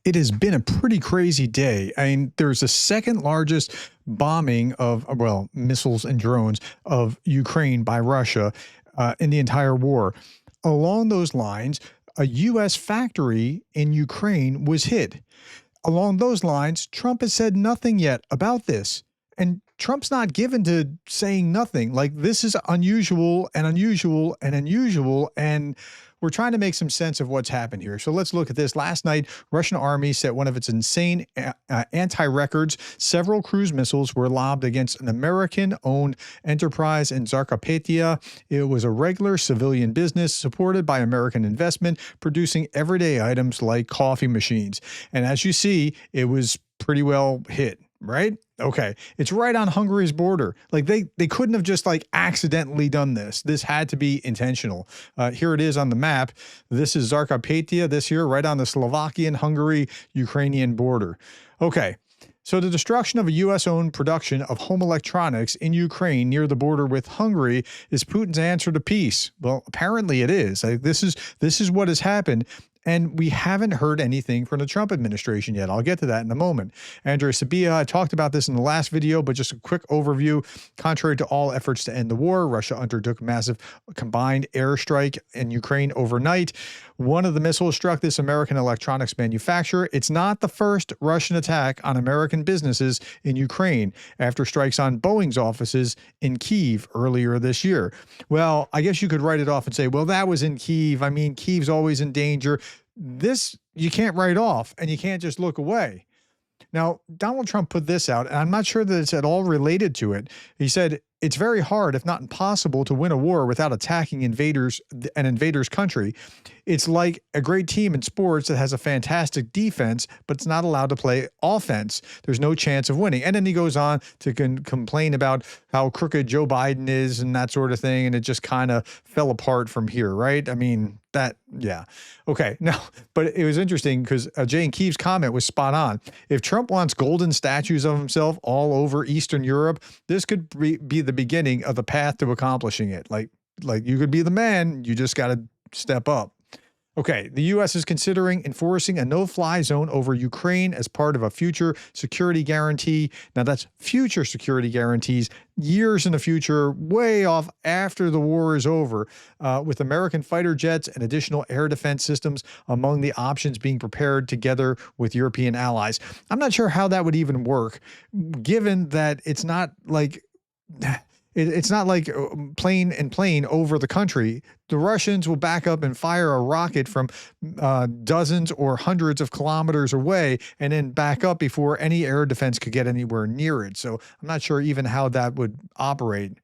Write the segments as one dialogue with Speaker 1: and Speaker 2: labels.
Speaker 1: It has been a pretty crazy day. I mean, there's the second largest bombing of, well, missiles and drones of Ukraine by Russia in the entire war. Along those lines, a U.S. factory in Ukraine was hit. Along those lines, Trump has said nothing yet about this. And Trump's not given to saying nothing. Like, this is unusual and unusual and unusual. And we're trying to make some sense of what's happened here. So let's look at this. Last night, Russian army set one of its insane anti-records. Several cruise missiles were lobbed against an American-owned enterprise in Zakarpattia. It was a regular civilian business supported by American investment, producing everyday items like coffee machines. And as you see, it was pretty well hit. Right? Okay. It's right on Hungary's border. Like they couldn't have just like accidentally done this. This had to be intentional. Here it is on the map. This is Zakarpattia this here, right on the Slovakian, Hungary, Ukrainian border. Okay. So the destruction of a U.S.-owned production of home electronics in Ukraine near the border with Hungary is Putin's answer to peace. Well, apparently it is. This is what has happened. And we haven't heard anything from the Trump administration yet. I'll get to that in a moment. Andrea Sabia, I talked about this in the last video, but just a quick overview. Contrary to all efforts to end the war, Russia undertook a massive combined airstrike in Ukraine overnight. One of the missiles struck this American electronics manufacturer. It's not the first Russian attack on American businesses in Ukraine after strikes on Boeing's offices in Kyiv earlier this year. Well, I guess you could write it off and say, well, that was in Kyiv. I mean, Kyiv's always in danger. This you can't write off, and you can't just look away. Now, Donald Trump put this out, and I'm not sure that it's at all related to it. He said, it's very hard, if not impossible, to win a war without attacking an invader's country. It's like a great team in sports that has a fantastic defense, but it's not allowed to play offense. There's no chance of winning. And then he goes on to complain about how crooked Joe Biden is and that sort of thing. And it just kind of fell apart from here, right? I mean, yeah. Okay. No, but it was interesting because Jay and Keeve's comment was spot on. If Trump wants golden statues of himself all over Eastern Europe, this could be the beginning of the path to accomplishing it. Like you could be the man, you just got to step up. Okay, the U.S. is considering enforcing a no-fly zone over Ukraine as part of a future security guarantee. Now, that's future security guarantees, years in the future, way off after the war is over, with American fighter jets and additional air defense systems among the options being prepared together with European allies. I'm not sure how that would even work, given that it's not like... It's not like plane over the country. The Russians will back up and fire a rocket from dozens or hundreds of kilometers away and then back up before any air defense could get anywhere near it. So I'm not sure even how that would operate.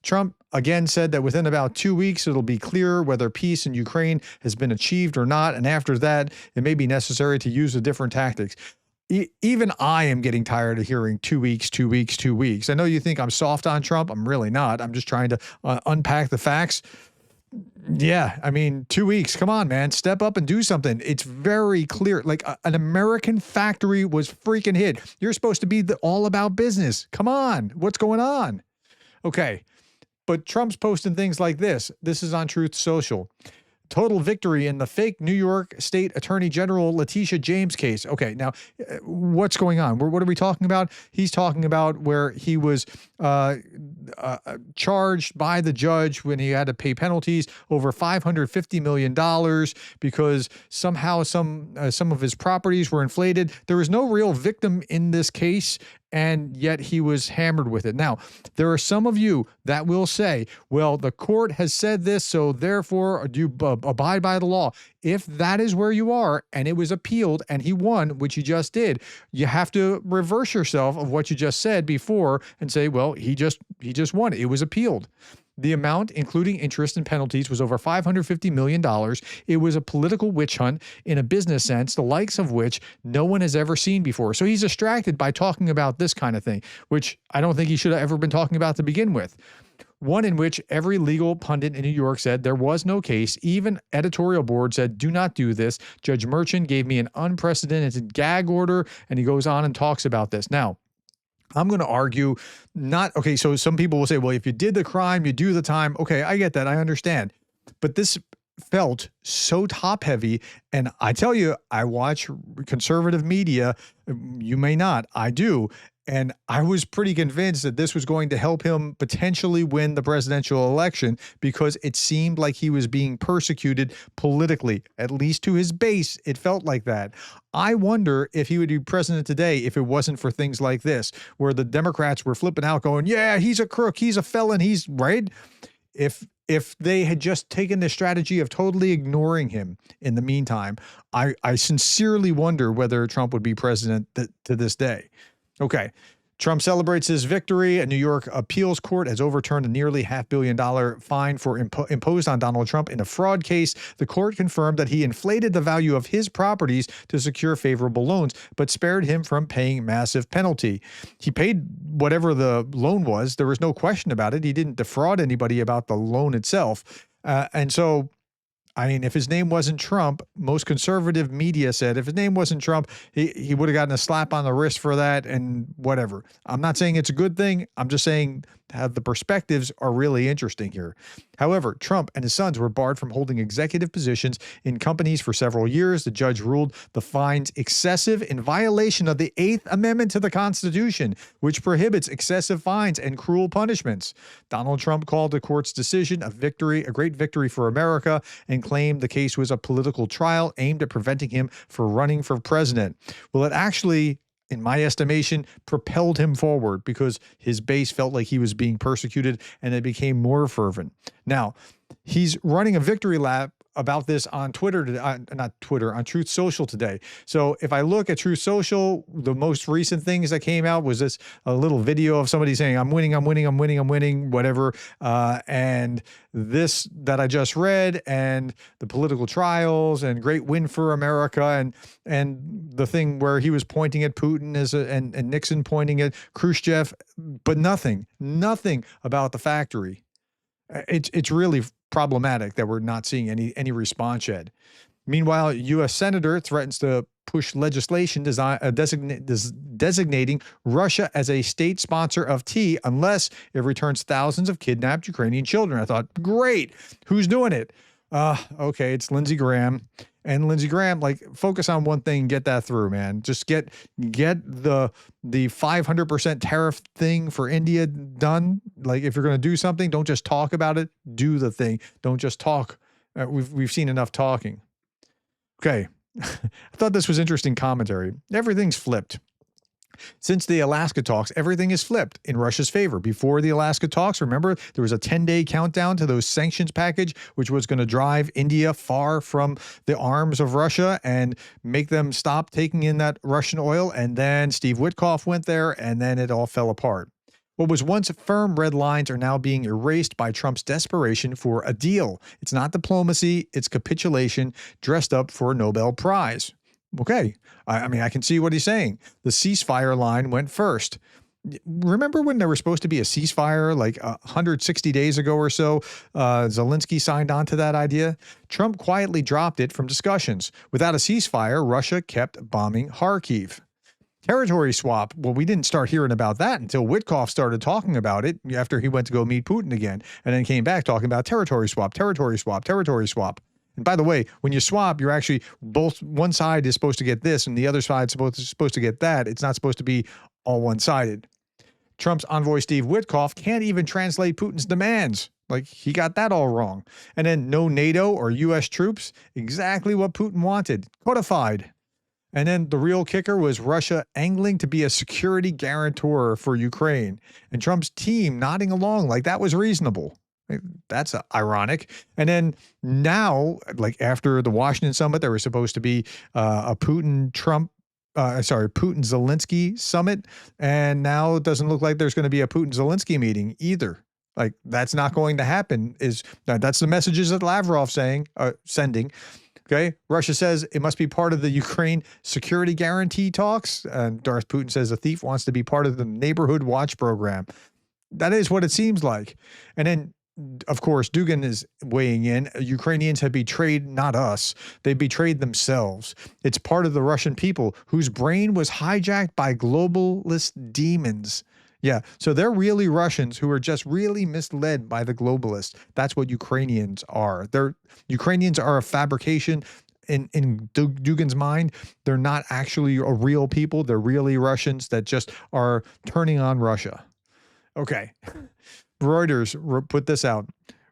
Speaker 1: Trump again said that within about 2 weeks, it'll be clear whether peace in Ukraine has been achieved or not. And after that, it may be necessary to use the different tactics. Even I am getting tired of hearing 2 weeks, 2 weeks, 2 weeks. I know you think I'm soft on Trump. I'm really not. I'm just trying to unpack the facts. Yeah, I mean, 2 weeks. Come on, man. Step up and do something. It's very clear. Like an American factory was freaking hit. You're supposed to be all about business. Come on. What's going on? Okay. But Trump's posting things like this. This is on Truth Social. Total victory in the fake New York State Attorney General Letitia James case. Okay, now what's going on? What are we talking about? He's talking about where he was charged by the judge when he had to pay penalties over $550 million because somehow some of his properties were inflated. There was no real victim in this case, and yet he was hammered with it. Now, there are some of you that will say, well, the court has said this, so therefore do you abide by the law. If that is where you are and it was appealed and he won, which he just did, you have to reverse yourself of what you just said before and say, well, he just won. It was appealed. The amount, including interest and penalties, was over $550 million. It was a political witch hunt in a business sense, the likes of which no one has ever seen before. So he's distracted by talking about this kind of thing, which I don't think he should have ever been talking about to begin with. One in which every legal pundit in New York said there was no case. Even editorial board said, do not do this. Judge Merchant gave me an unprecedented gag order, and he goes on and talks about this. Now, I'm going to argue okay, so some people will say, well, if you did the crime, you do the time. Okay, I get that. I understand. But this felt so top heavy. And I tell you, I watch conservative media. You may not. I do. And I was pretty convinced that this was going to help him potentially win the presidential election because it seemed like he was being persecuted politically, at least to his base. It felt like that. I wonder if he would be president today if it wasn't for things like this, where the Democrats were flipping out going, yeah, he's a crook, he's a felon, he's right. If they had just taken the strategy of totally ignoring him in the meantime, I sincerely wonder whether Trump would be president to this day. Okay. Trump celebrates his victory. A New York appeals court has overturned a nearly $500 million fine imposed on Donald Trump in a fraud case. The court confirmed that he inflated the value of his properties to secure favorable loans, but spared him from paying massive penalty. He paid whatever the loan was. There was no question about it. He didn't defraud anybody about the loan itself. And so, I mean, if his name wasn't Trump, most conservative media said if his name wasn't Trump, he would have gotten a slap on the wrist for that and whatever. I'm not saying it's a good thing. I'm just saying how the perspectives are really interesting here. However, Trump and his sons were barred from holding executive positions in companies for several years. The judge ruled the fines excessive in violation of the 8th Amendment to the Constitution, which prohibits excessive fines and cruel punishments. Donald Trump called the court's decision a victory, a great victory for America, and claimed the case was a political trial aimed at preventing him from running for president. Well, it actually, in my estimation, propelled him forward because his base felt like he was being persecuted and it became more fervent. Now, he's running a victory lap about this on Twitter, not Twitter, on Truth Social today. So if I look at Truth Social, the most recent things that came out was this a little video of somebody saying, I'm winning, I'm winning, I'm winning, I'm winning, whatever. And this that I just read and the political trials and great win for America and the thing where he was pointing at Putin and Nixon pointing at Khrushchev, but nothing about the factory. It's really problematic that we're not seeing any response yet. Meanwhile, a U.S. senator threatens to push legislation designating Russia as a state sponsor of tea unless it returns thousands of kidnapped Ukrainian children. I thought, great. Who's doing it? Okay, it's Lindsey Graham. And Lindsey Graham, like, focus on one thing and get that through, man. Just get the 500% tariff thing for India done. Like, if you're going to do something, don't just talk about it. Do the thing. Don't just talk. We've seen enough talking. Okay. I thought this was interesting commentary. Everything's flipped. Since the Alaska talks, everything is flipped in Russia's favor. Before the Alaska talks, remember, there was a 10-day countdown to those sanctions package, which was going to drive India far from the arms of Russia and make them stop taking in that Russian oil. And then Steve Witkoff went there, and then it all fell apart. What was once firm red lines are now being erased by Trump's desperation for a deal. It's not diplomacy, it's capitulation dressed up for a Nobel Prize. Okay. I mean, I can see what he's saying. The ceasefire line went first. Remember when there was supposed to be a ceasefire like 160 days ago or so? Zelensky signed on to that idea. Trump quietly dropped it from discussions. Without a ceasefire, Russia kept bombing Kharkiv. Territory swap. Well, we didn't start hearing about that until Witkoff started talking about it after he went to go meet Putin again, and then came back talking about territory swap, territory swap, territory swap. And by the way, when you swap, you're actually both, one side is supposed to get this and the other side is supposed to get that. It's not supposed to be all one-sided. Trump's envoy, Steve Witkoff, can't even translate Putin's demands. Like, he got that all wrong. And then no NATO or U.S. troops, exactly what Putin wanted, codified. And then the real kicker was Russia angling to be a security guarantor for Ukraine, and Trump's team nodding along like that was reasonable. That's ironic. And then now, like after the Washington summit, there was supposed to be a Putin-Zelensky summit. And now it doesn't look like there's going to be a Putin-Zelensky meeting either. Like, that's not going to happen. That's the messages that Lavrov's sending. Okay. Russia says it must be part of the Ukraine security guarantee talks. And Darth Putin says a thief wants to be part of the neighborhood watch program. That is what it seems like. And then, of course, Dugin is weighing in. Ukrainians have betrayed not us. They betrayed themselves. It's part of the Russian people whose brain was hijacked by globalist demons. Yeah. So they're really Russians who are just really misled by the globalists. That's what Ukrainians are. Ukrainians are a fabrication in Dugin's mind. They're not actually a real people. They're really Russians that just are turning on Russia. Okay. Reuters put this out.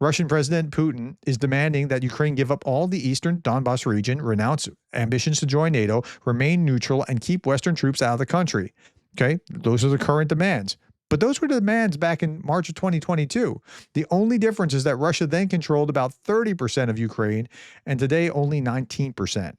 Speaker 1: Russian President Putin is demanding that Ukraine give up all the eastern Donbas region, renounce ambitions to join NATO, remain neutral, and keep Western troops out of the country. Okay, those are the current demands. But those were the demands back in March of 2022. The only difference is that Russia then controlled about 30% of Ukraine, and today only 19%.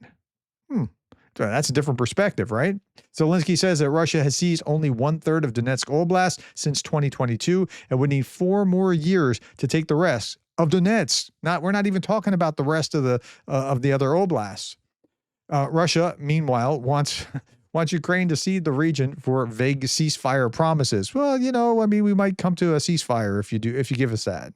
Speaker 1: So that's a different perspective, right? Zelensky says that Russia has seized only 1/3 of Donetsk Oblast since 2022 and would need 4 more years to take the rest of Donetsk. We're not even talking about the rest of the other oblasts. Russia, meanwhile, wants Ukraine to cede the region for vague ceasefire promises. Well, we might come to a ceasefire if you give us that.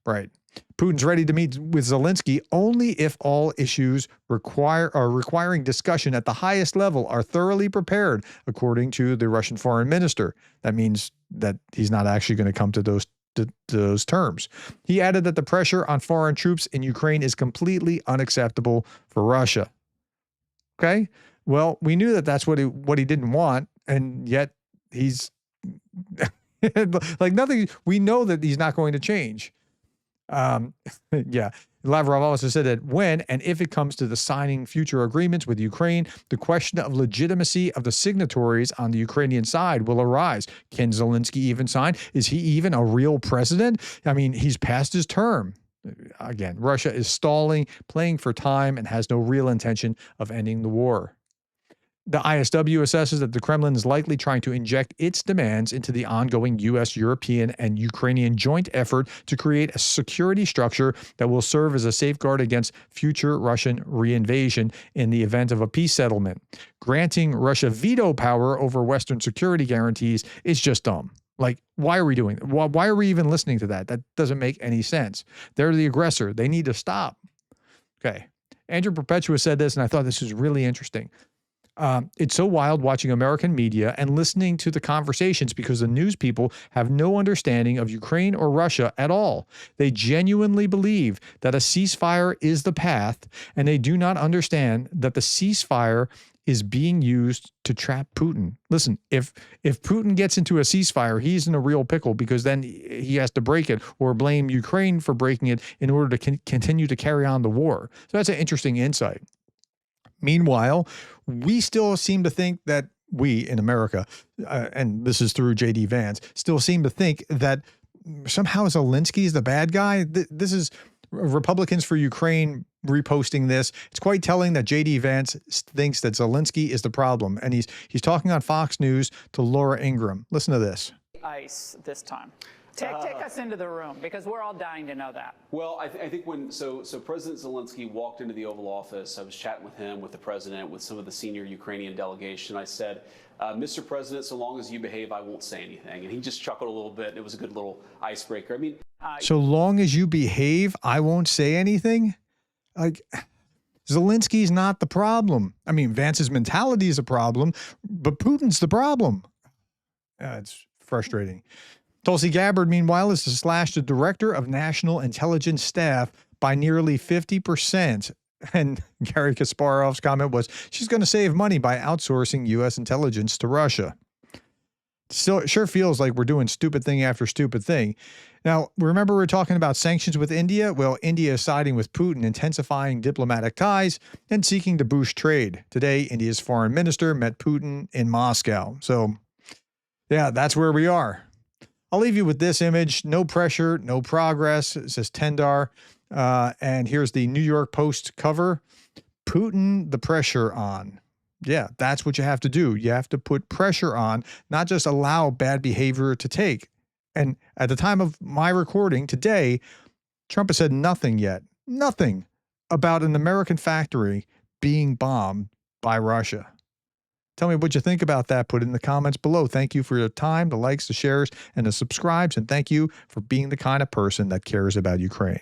Speaker 1: Right. Putin's ready to meet with Zelensky only if all issues requiring discussion at the highest level are thoroughly prepared, according to the Russian foreign minister. That means that he's not actually going to come to those terms. He added that the pressure on foreign troops in Ukraine is completely unacceptable for Russia. Okay? Well, we knew that that's what he didn't want, and yet he's like nothing. We know that he's not going to change. Yeah. Lavrov also said that when and if it comes to the signing future agreements with Ukraine, the question of legitimacy of the signatories on the Ukrainian side will arise. Can Zelensky even sign? Is he even a real president? I mean, he's past his term. Again, Russia is stalling, playing for time, and has no real intention of ending the war. The ISW assesses that the Kremlin is likely trying to inject its demands into the ongoing U.S., European, and Ukrainian joint effort to create a security structure that will serve as a safeguard against future Russian reinvasion in the event of a peace settlement. Granting Russia veto power over Western security guarantees is just dumb. Like, why are we doing that? Why are we even listening to that? That doesn't make any sense. They're the aggressor. They need to stop. Okay. Andrew Perpetua said this, and I thought this was really interesting. It's so wild watching American media and listening to the conversations because the news people have no understanding of Ukraine or Russia at all. They genuinely believe that a ceasefire is the path, and they do not understand that the ceasefire is being used to trap Putin. Listen, if Putin gets into a ceasefire, he's in a real pickle because then he has to break it or blame Ukraine for breaking it in order to continue to carry on the war. So that's an interesting insight. Meanwhile, we still seem to think that we in America, and this is through J.D. Vance, still seem to think that somehow Zelensky is the bad guy. This is Republicans for Ukraine reposting this. It's quite telling that J.D. Vance thinks that Zelensky is the problem. And he's talking on Fox News to Laura Ingraham. Listen to this.
Speaker 2: Ice this time. Take us into the room, because we're all dying to know that.
Speaker 3: Well, I think when President Zelensky walked into the Oval Office, I was chatting with him, with the president, with some of the senior Ukrainian delegation. I said, Mr. President, so long as you behave, I won't say anything. And he just chuckled a little bit. And it was a good little icebreaker. I mean,
Speaker 1: so long as you behave, I won't say anything. Like, Zelensky's not the problem. I mean, Vance's mentality is a problem, but Putin's the problem. It's frustrating. Tulsi Gabbard, meanwhile, is to slash the director of national intelligence staff by nearly 50%. And Gary Kasparov's comment was, she's going to save money by outsourcing U.S. intelligence to Russia. Still, it sure feels like we're doing stupid thing after stupid thing. Now, remember we're talking about sanctions with India? Well, India is siding with Putin, intensifying diplomatic ties and seeking to boost trade. Today, India's foreign minister met Putin in Moscow. So, yeah, that's where we are. I'll leave you with this image. No pressure, no progress. It says Tendar. And here's the New York Post cover. Putin the pressure on. Yeah, that's what you have to do. You have to put pressure on, not just allow bad behavior to take. And at the time of my recording today, Trump has said nothing yet, nothing about an American factory being bombed by Russia. Tell me what you think about that. Put it in the comments below. Thank you for your time, the likes, the shares, and the subscribes. And thank you for being the kind of person that cares about Ukraine.